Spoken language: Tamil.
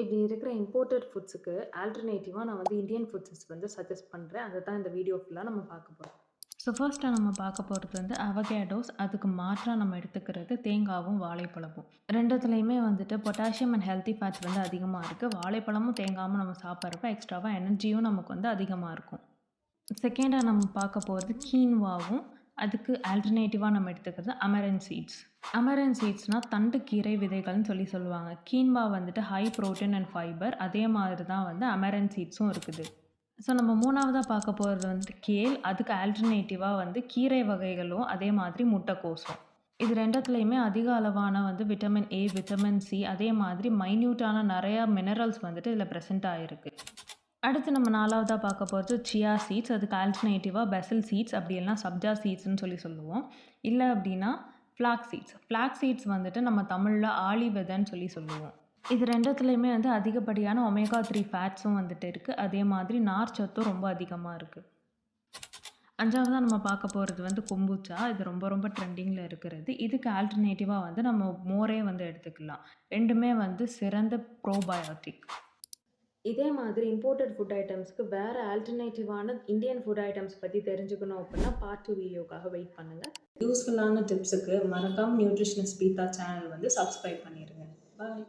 இப்படி இருக்கிற இம்போர்ட்டட் ஃபுட்ஸுக்கு ஆல்டர்னேட்டிவா நான் வந்து இந்தியன் ஃபுட்ஸ் வந்து சஜெஸ்ட் பண்றேன். அத தான் இந்த வீடியோ ஃபுல்லா நம்ம பார்க்க போறோம். ஸோ ஃபர்ஸ்ட்டா நம்ம பார்க்க போறது வந்து அவகேடோஸ். அதுக்கு மாற்றா நம்ம எடுத்துக்கிறது தேங்காவும், வாழைப்பழமும். 2துலயுமே வந்துட்டு பொட்டாசியம் அண்ட் ஹெல்த்தி ஃபேட்ஸ் வந்து அதிகமா இருக்கு. வாழைப்பழமும், தேங்காவும் நம்ம சாப்பிடுறப்ப எக்ஸ்ட்ராவா எனர்ஜியும் நமக்கு வந்து அதிகமா இருக்கும். செகண்டா நம்ம பார்க்க போறது கீன்வாவும், அதுக்கு ஆல்டர்னேட்டிவா நம்ம எடுத்துக்கிறது அமரன்த் சீட்ஸ். அமரன்த் சீட்ஸ்னா தண்டு கீரை விதைகள்னு சொல்லுவாங்க. கீன்வா வந்துட்டு ஹை புரோட்டீன் அண்ட் ஃபைபர். அதே மாதிரி தான் வந்து அமரன்த் சீட்ஸும் இருக்குது. ஸோ நம்ம 3வதா பார்க்க போறது வந்துட்டு கேல். அதுக்கு ஆல்டர்னேட்டிவா வந்து கீரை வகைகளும், அதே மாதிரி முட்டைக்கோஸும். இது 2துலயுமே அதிக அளவான வந்து விட்டமின் ஏ, விட்டமின் சி, அதே மாதிரி மைன்யூட்டான நெறையா மினரல்ஸ் வந்துட்டு இதில பிரசன்ட் ஆயிருக்கு. அடுத்து நம்ம 4வதா பார்க்க போறது சியா சீட்ஸ். அதுக்கு ஆல்டர்னேட்டிவா பெசில் சீட்ஸ் அப்படி இல்லனா சப்ஜா சீட்ஸ்ன்னு சொல்லுவோம். இல்ல அப்படின்னா ஃப்ளாக்ஸ் சீட்ஸ். ஃப்ளாக்ஸ் சீட்ஸ் வந்துட்டு நம்ம தமிழ்ல ஆளி விதைன்னு சொல்லுவோம். இது 2துலயுமே வந்து அதிகப்படியான ஒமேகா 3 ஃபேட்ஸும் வந்துட்டு இருக்கு. அதே மாதிரி நார்ச்சத்தும் ரொம்ப அதிகமா இருக்கு. 5வதா நம்ம பார்க்க போறது வந்து கொம்புச்சா. இது ரொம்ப ட்ரெண்டிங்ல இருக்கிறது. இதுக்கு ஆல்டர்னேட்டிவா வந்து நம்ம மோரே வந்து எடுத்துக்கலாம். 2மே வந்து சிறந்த ப்ரோபயோட்டிக். இதே மாதிரி இம்போர்ட்டட் ஃபுட் ஐட்டம்ஸ்க்கு வேற ஆல்டர்னேட்டிவான இந்தியன் ஃபுட் ஐட்டம்ஸ் பத்தி தெரிஞ்சுக்கணும் அப்படின்னா, பார்ட் 2 வீடியோக்காக வெயிட் பண்ணுங்க. யூஸ்ஃபுல்லான டிப்ஸுக்கு மறக்காம நியூட்ரிஷனிஸ்ட் பீதா சேனல் வந்து சப்ஸ்கிரைப் பண்ணிருங்க. பாய்.